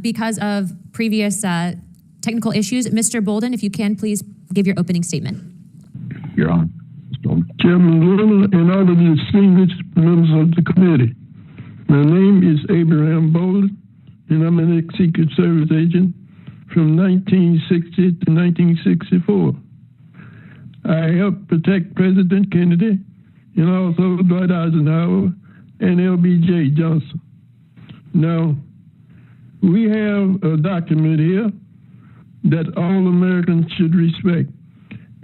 Because of previous technical issues, Mr. Bolden, if you can, please give your opening statement. Your Honor. Chairman Luna and all of the distinguished members of the committee. My name is Abraham Bolden, and I'm an ex-Secret Service agent from 1960 to 1964. I helped protect President Kennedy and also Dwight Eisenhower and LBJ Johnson. Now, we have a document here that all Americans should respect.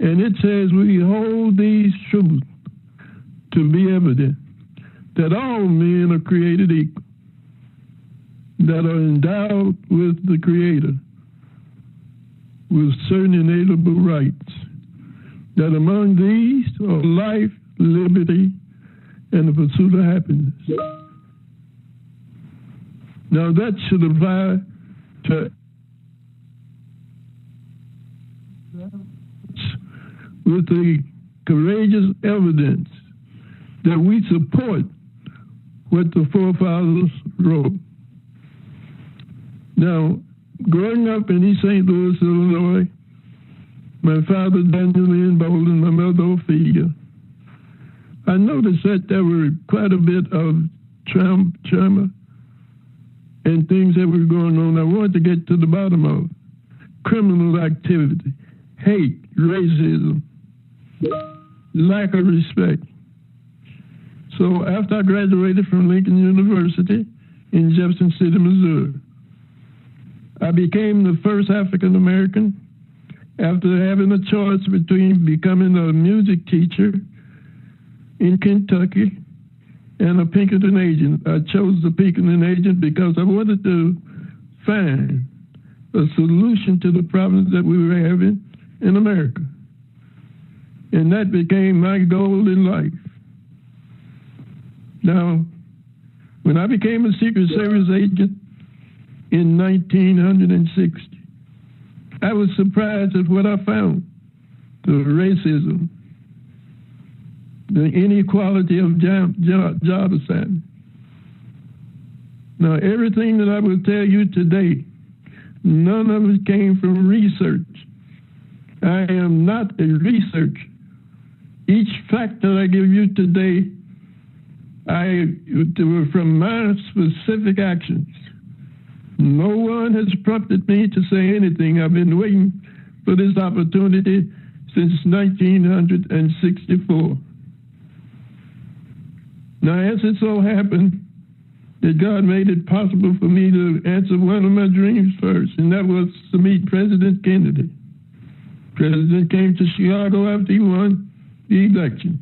And it says we hold these truths to be evident that all men are created equal, that are endowed with the Creator with certain inalienable rights, that among these are life, liberty, and the pursuit of happiness. Now that should apply to with the courageous evidence that we support what the forefathers wrote. Now, growing up in East St. Louis, Illinois, my father, Daniel Lynn Bolden, my mother, Ophelia, I noticed that there were quite a bit of trauma and things that were going on. I wanted to get to the bottom of criminal activity, hate, racism, lack of respect. So after I graduated from Lincoln University in Jefferson City, Missouri, I became the first African American after having a choice between becoming a music teacher in Kentucky and a Pinkerton agent. I chose the Pinkerton agent because I wanted to find a solution to the problems that we were having in America. And that became my goal in life. Now, when I became a Secret Service agent in 1960, I was surprised at what I found. The racism, the inequality of job assignment. Now, everything that I will tell you today, none of it came from research. I am not a researcher. Each fact that I give you today, they were from my specific actions. No one has prompted me to say anything. I've been waiting for this opportunity since 1964. Now, as it so happened, that God made it possible for me to answer one of my dreams first, and that was to meet President Kennedy. President came to Chicago after he won the election.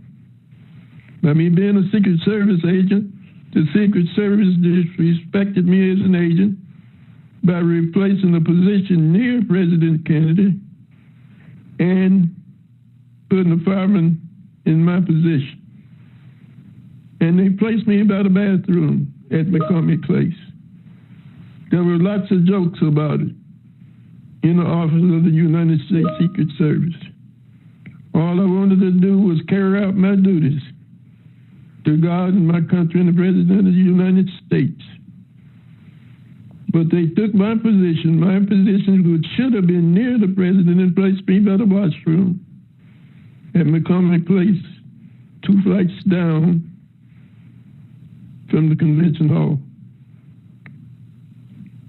By me being a Secret Service agent, the Secret Service disrespected me as an agent by replacing a position near President Kennedy and putting a fireman in my position. And they placed me by the bathroom at McCormick Place. There were lots of jokes about it in the office of the United States Secret Service. All I wanted to do was carry out my duties to God and my country and the President of the United States. But they took my position, which should have been near the President, and placed me by the washroom at McCormick Place, 2 flights down from the convention hall.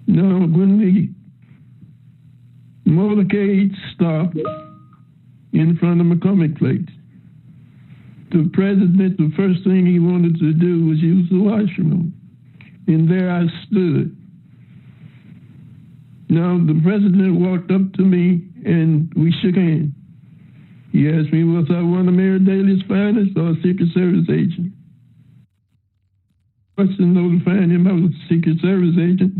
Now, when the motorcade stopped in front of McCormick Place, the President, the first thing he wanted to do was use the washroom. And there I stood. Now, the President walked up to me and we shook hands. He asked me, was I one of Mayor Daley's finest or a Secret Service agent? I was notifying him I was a Secret Service agent.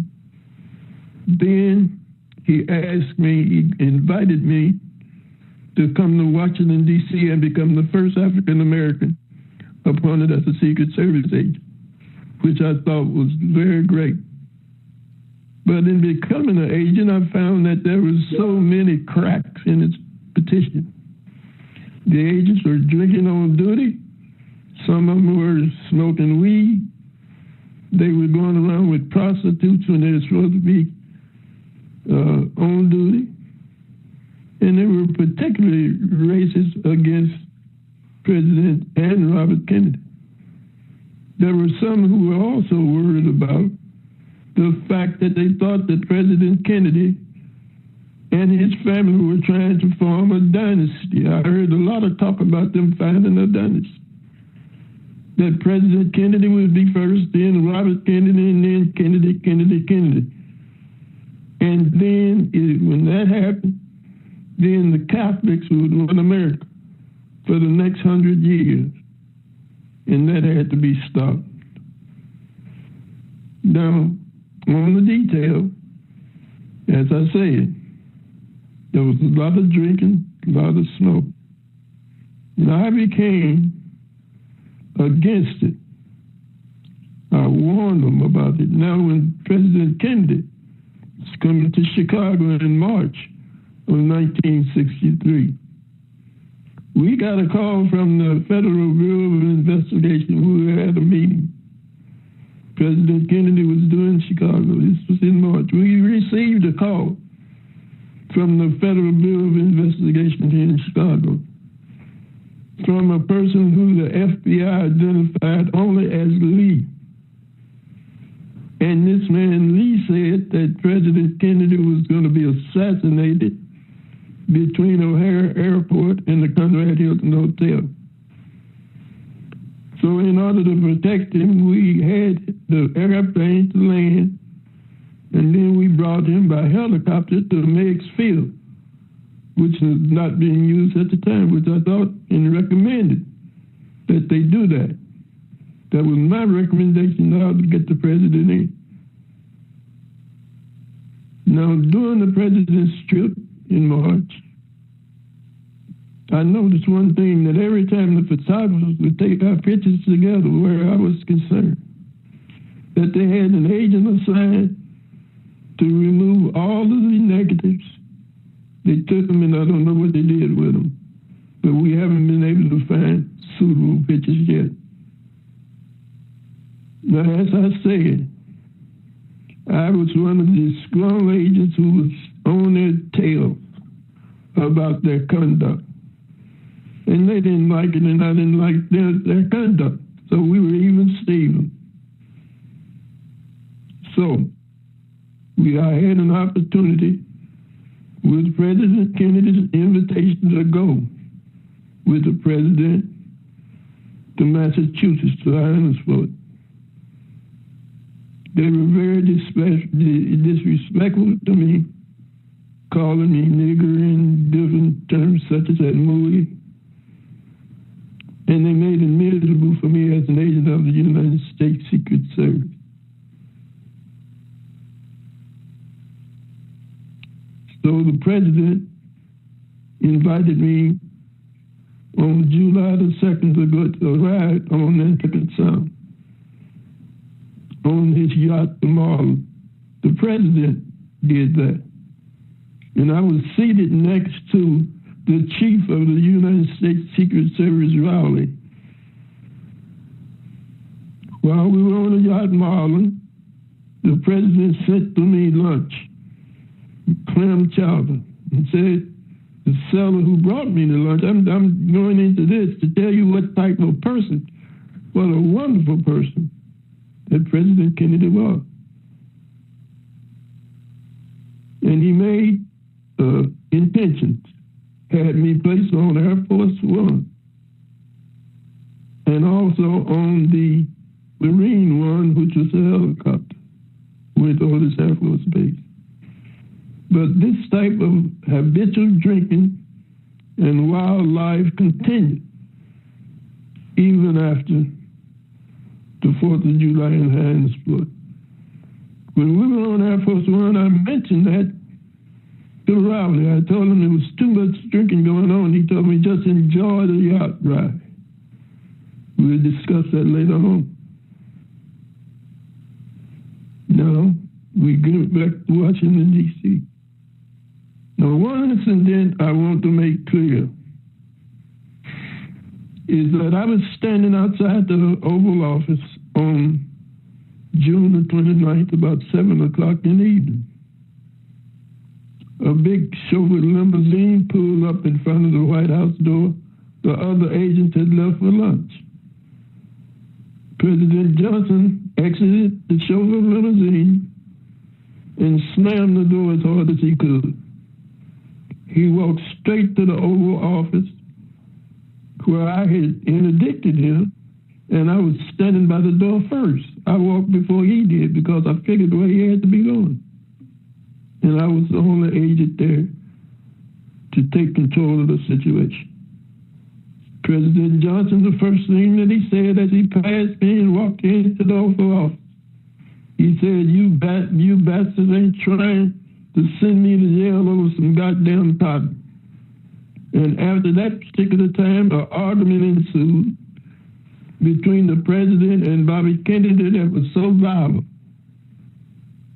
Then he asked me, he invited me to come to Washington, D.C. and become the first African American appointed as a Secret Service agent, which I thought was very great. But in becoming an agent, I found that there was so many cracks in its petition. The agents were drinking on duty. Some of them were smoking weed. they were going around with prostitutes when they were supposed to be on duty. And they were particularly racist against President and Robert Kennedy. There were some who were also worried about the fact that they thought that President Kennedy and his family were trying to form a dynasty. I heard a lot of talk about them finding a dynasty. That President Kennedy would be first, then Robert Kennedy, and then Kennedy. And then when that happened, then the Catholics would run America for the next 100 years. And that had to be stopped. Now, on the detail, as I said, there was a lot of drinking, a lot of smoke. And I became against it. I warned them about it. Now, when President Kennedy was coming to Chicago in March of 1963, we got a call from the Federal Bureau of Investigation. We were at a meeting. President Kennedy was doing Chicago. This was in March. We received a call from the Federal Bureau of Investigation here in Chicago from a person who the FBI identified only as Lee. And this man, Lee, said that President Kennedy was going to be assassinated between O'Hare Airport and the Conrad Hilton Hotel. So in order to protect him, we had the airplane to land, and then we brought him by helicopter to Meigs Field, which was not being used at the time, which I thought and recommended that they do that. That was my recommendation now to get the president in. Now, during the president's trip in March, I noticed one thing, that every time the photographers would take our pictures together where I was concerned, that they had an agent assigned to remove all of the negatives. They took them, and I don't know what they did with them, but we haven't been able to find suitable pictures yet. Now, as I said, I was one of the strong agents who was on their tail about their conduct. And they didn't like it, and I didn't like their conduct. So we were even Steven. So I had an opportunity with President Kennedy's invitation to go with the president to Massachusetts, to Ironsport. They were very disrespectful to me, calling me nigger and different terms such as that movie. And they made it miserable for me as an agent of the United States Secret Service. So the president invited me on July the 2nd to go to a ride on Nantucket Sound on his yacht, the Marlin. The president did that. And I was seated next to the chief of the United States Secret Service, Rowley. While we were on the yacht Marlin, the president sent to me lunch, clam chowder, and said, the seller who brought me the lunch, I'm going into this to tell you what type of person, what a wonderful person that President Kennedy was. And he made intentions, had me placed on Air Force One, and also on the Marine One, which was a helicopter, with Otis Air Force Base. But this type of habitual drinking and wildlife continued even after the 4th of July in Hyannisport. When we were on Air Force One, I mentioned that to Rowley. I told him there was too much drinking going on. He told me just enjoy the yacht ride. We'll discuss that later on. Now, we go back to Washington, D.C. Now, one incident I want to make clear is that I was standing outside the Oval Office on June the 29th, about 7 o'clock in the evening. A big chauffeur limousine pulled up in front of the White House door. The other agents had left for lunch. President Johnson exited the chauffeur limousine and slammed the door as hard as he could. He walked straight to the Oval Office where I had interdicted him, and I was standing by the door first. I walked before he did because I figured where he had to be going. And I was the only agent there to take control of the situation. President Johnson, the first thing that he said as he passed me and walked into the Oval Office, he said, you bastards ain't trying to send me to jail over some goddamn cotton. And after that particular time, an argument ensued between the president and Bobby Kennedy that was so violent,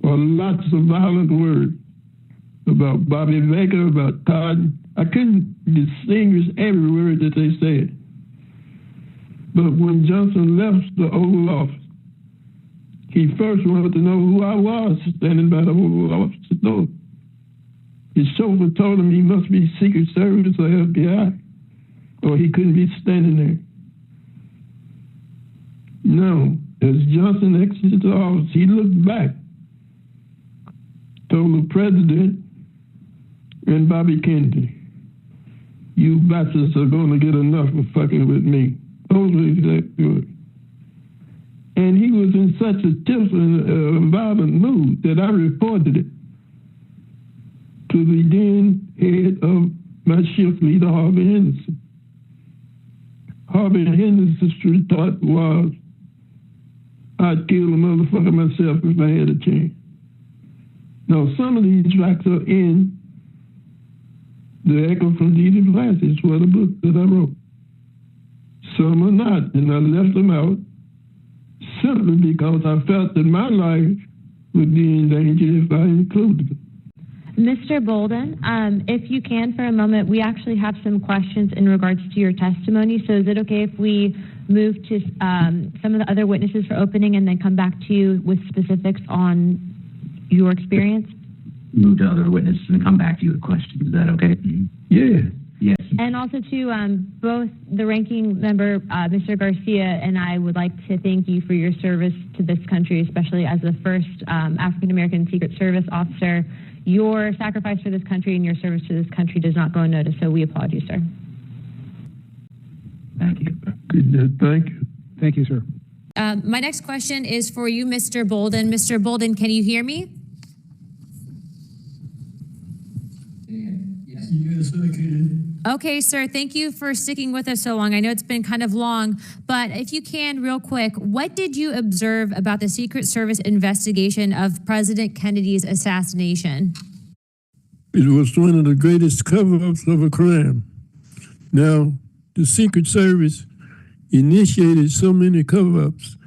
or lots of violent words about Bobby Baker, about cotton. I couldn't distinguish every word that they said. But when Johnson left the Oval Office, he first wanted to know who I was standing by the Oval Office door. His chauffeur told him he must be Secret Service or FBI, or he couldn't be standing there. No, as Johnson exited the office, he looked back, told the president and Bobby Kennedy, you bastards are going to get enough of fucking with me. Those were exact words. And he was in such a tense and violent mood that I reported it to the then head of my shift leader, Harvey Henderson. Harvey Henderson's retort was, I'd kill a motherfucker myself if I had a chance. Now, some of these facts are in The Echo from Deeded Glasses, for the book that I wrote. Some are not, and I left them out simply because I felt that my life would be in danger if I included them. Mr. Bolden, if you can for a moment, we actually have some questions in regards to your testimony. So is it okay if we move to some of the other witnesses for opening and then come back to you with specifics on your experience? Move to other witnesses and come back to you with questions. Is that okay? Yeah. Yes. And also to both the ranking member, Mr. Garcia, and I would like to thank you for your service to this country, especially as the first African-American Secret Service officer. Your sacrifice for this country and your service to this country does not go unnoticed, so we applaud you, sir. Thank you. Thank you. Thank you, sir. My next question is for you, Mr. Bolden. Mr. Bolden, can you hear me? Yes, I can. Okay, sir. Thank you for sticking with us so long. I know it's been kind of long, but if you can, real quick, what did you observe about the Secret Service investigation of President Kennedy's assassination? It was one of the greatest cover-ups of a crime. Now, the Secret Service initiated so many cover-ups.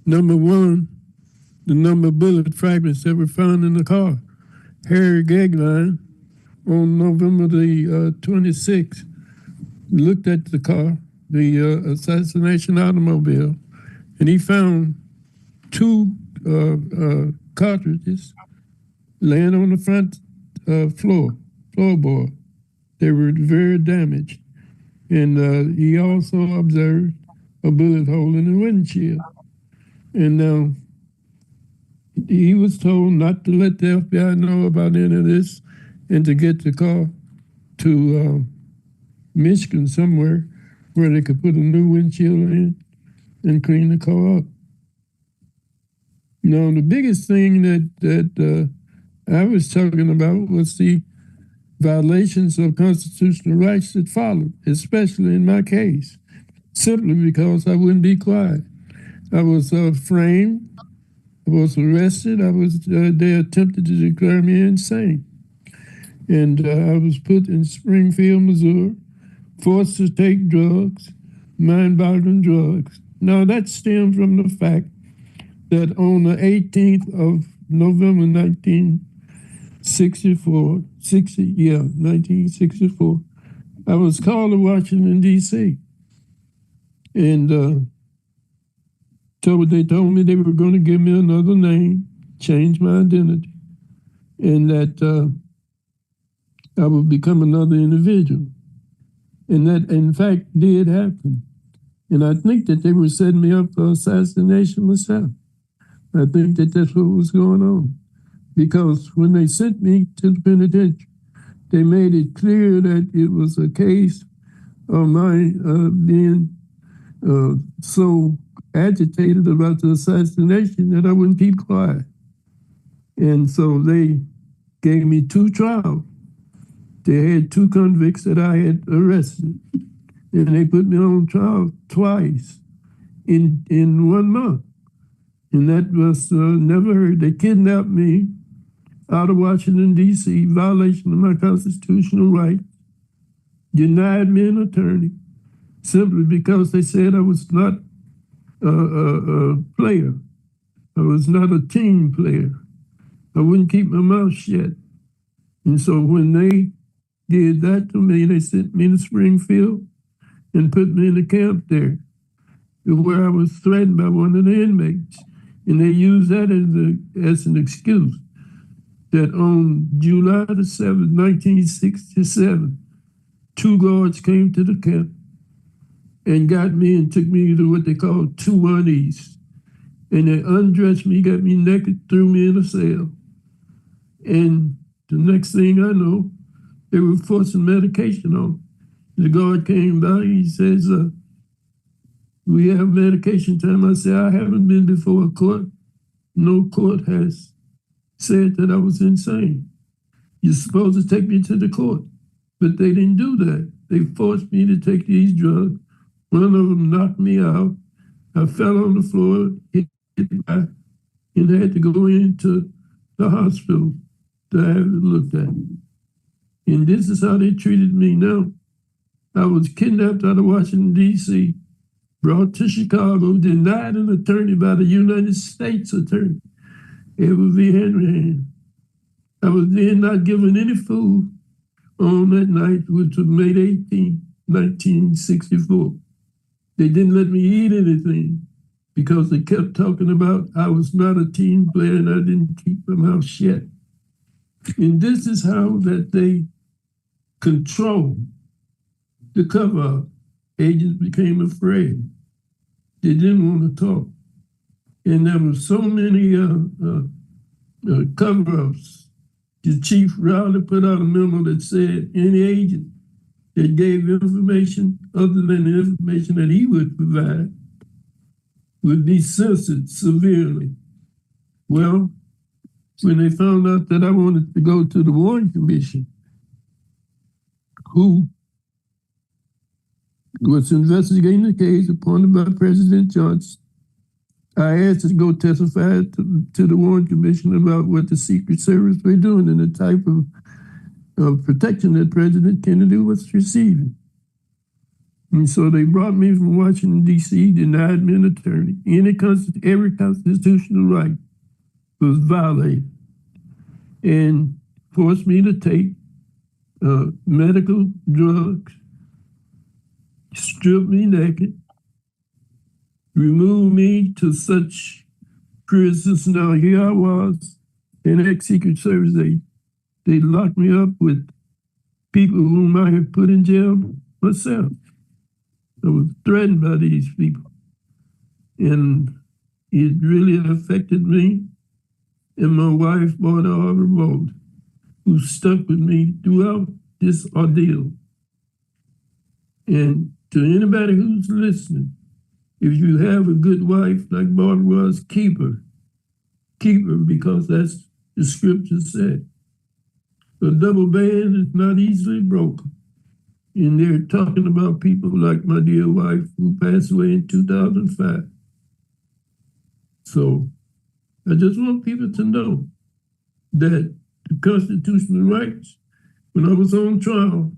Number one, the number of bullet fragments that were found in the car. Harry Gagline, on November the 26th, looked at the car, the assassination automobile, and he found two cartridges laying on the front floorboard. They were very damaged. And he also observed a bullet hole in the windshield. And he was told not to let the FBI know about any of this, and to get the car to Michigan somewhere where they could put a new windshield in and clean the car up. Now, the biggest thing that I was talking about was the violations of constitutional rights that followed, especially in my case, simply because I wouldn't be quiet. I was framed, I was arrested, they attempted to declare me insane. And I was put in Springfield, Missouri, forced to take drugs, mind-boggling drugs. Now, that stemmed from the fact that on the 18th of November, 1964, I was called to Washington, D.C. And They told me they were going to give me another name, change my identity, and that I would become another individual. And that, in fact, did happen. And I think that they were setting me up for assassination myself. I think that that's what was going on. Because when they sent me to the penitentiary, they made it clear that it was a case of my being so agitated about the assassination that I wouldn't keep quiet. And so they gave me 2 trials. They had 2 convicts that I had arrested, and they put me on trial twice in 1 month. And that was never heard. They kidnapped me out of Washington, D.C., violation of my constitutional rights, denied me an attorney, simply because they said I was not a player. I was not a team player. I wouldn't keep my mouth shut. And so when they did that to me, they sent me to Springfield and put me in a camp there where I was threatened by one of the inmates. And they used that as an excuse that on July the 7th, 1967, 2 guards came to the camp and got me and took me to what they call 2-1 East. And they undressed me, got me naked, threw me in a cell. And the next thing I know, they were forcing medication on. The guard came by, he says, we have medication time. I said, I haven't been before a court. No court has said that I was insane. You're supposed to take me to the court. But they didn't do that. They forced me to take these drugs. One of them knocked me out. I fell on the floor, hit back, and had to go into the hospital to have it looked at. And this is how they treated me now. I was kidnapped out of Washington, D.C., brought to Chicago, denied an attorney by the United States attorney, Edward V. Henry. I was then not given any food on that night, which was May 18, 1964. They didn't let me eat anything because they kept talking about I was not a team player and I didn't keep my mouth shut. And this is how that they control the cover-up. Agents became afraid. They didn't want to talk. And there were so many cover-ups. The chief Rowley put out a memo that said any agent that gave information other than the information that he would provide would be censored severely. Well, when they found out that I wanted to go to the Warren Commission, who was investigating the case appointed by President Johnson, I asked to go testify to the Warren Commission about what the Secret Service were doing and the type of protection that President Kennedy was receiving. And so they brought me from Washington, D.C., denied me an attorney. Every constitutional right was violated and forced me to take medical drugs, strip me naked, remove me to such prisons. Now here I was, an ex-Secret Service agent. They locked me up with people whom I had put in jail myself. I was threatened by these people. And it really affected me and my wife, Bolden, who stuck with me throughout this ordeal. And to anybody who's listening, if you have a good wife like Barbara was, keep her. Keep her, because that's the scripture said. A double band is not easily broken. And they're talking about people like my dear wife who passed away in 2005. So I just want people to know that the constitutional rights, when I was on trial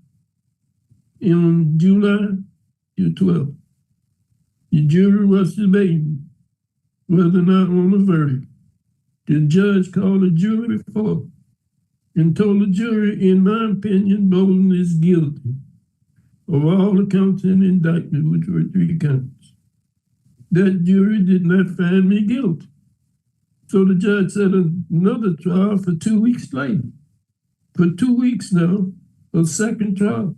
in July 12th, the jury was debating whether or not on a verdict. The judge called the jury before and told the jury, in my opinion, Bolden is guilty of all the counts in the indictment, which were 3 counts. that jury did not find me guilty. So the judge set another trial for 2 weeks later. For 2 weeks now, a second trial.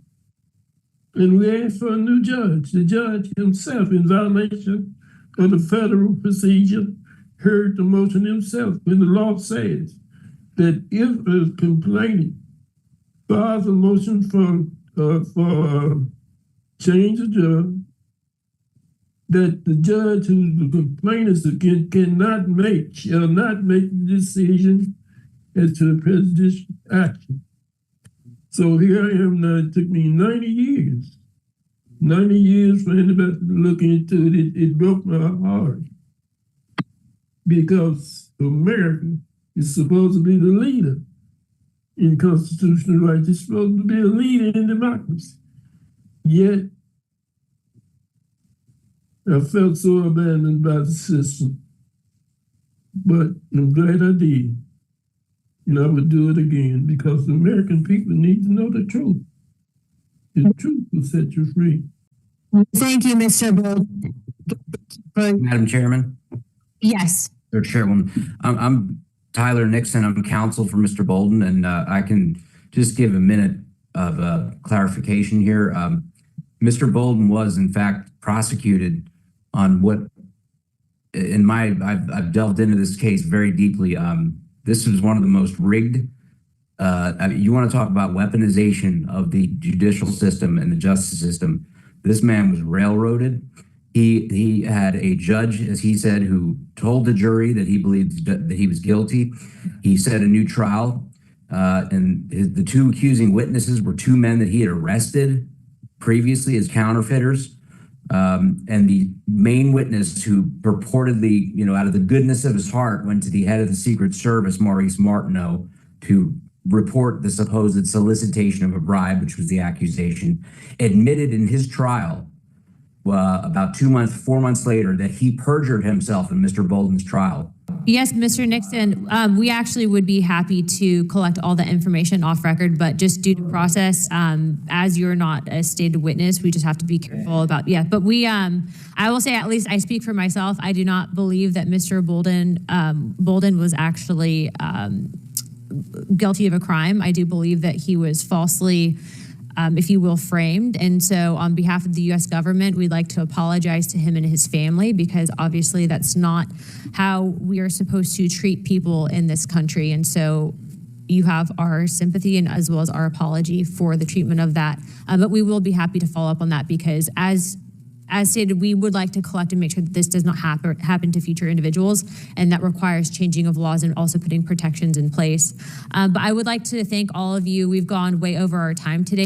And we asked for a new judge. The judge himself, in violation of the federal procedure, heard the motion himself. When the law says that if a complainant files a motion for change of judge, that the judge who the complainant shall not make the decision as to the presidential action. So here I am now. It took me 90 years. 90 years for anybody to look into it. It broke my heart. Because America is supposed to be the leader in constitutional rights. It's supposed to be a leader in democracy. Yet, I felt so abandoned by the system. But I'm glad I did. And I would do it again because the American people need to know the truth. The truth will set you free. Thank you, Mr. Bolden. Madam Chairman? Yes. Or Chairwoman, I'm Tyler Nixon. I'm counsel for Mr. Bolden, and I can just give a minute of clarification here. Mr. Bolden was, in fact, prosecuted on what, I've delved into this case very deeply. This was one of the most rigged. You want to talk about weaponization of the judicial system and the justice system. This man was railroaded. He had a judge, as he said, who told the jury that he believed that he was guilty. He set a new trial, and the two accusing witnesses were two men that he had arrested previously as counterfeiters. And the main witness, who purportedly, out of the goodness of his heart, went to the head of the Secret Service, Maurice Martineau, to report the supposed solicitation of a bribe, which was the accusation, admitted in his trial about 4 months later that he perjured himself in Mr. Bolden's trial. Yes, Mr. Nixon, we actually would be happy to collect all the information off record, but just due to process, as you're not a stated witness, we just have to be careful about, but I will say, at least I speak for myself, I do not believe that Mr. Bolden was actually guilty of a crime. I do believe that he was falsely, if you will, framed. And so on behalf of the U.S. government, we'd like to apologize to him and his family, because obviously that's not how we are supposed to treat people in this country. And so you have our sympathy and as well as our apology for the treatment of that. But we will be happy to follow up on that, because as stated, we would like to collect and make sure that this does not happen to future individuals, and that requires changing of laws and also putting protections in place. But I would like to thank all of you. We've gone way over our time today.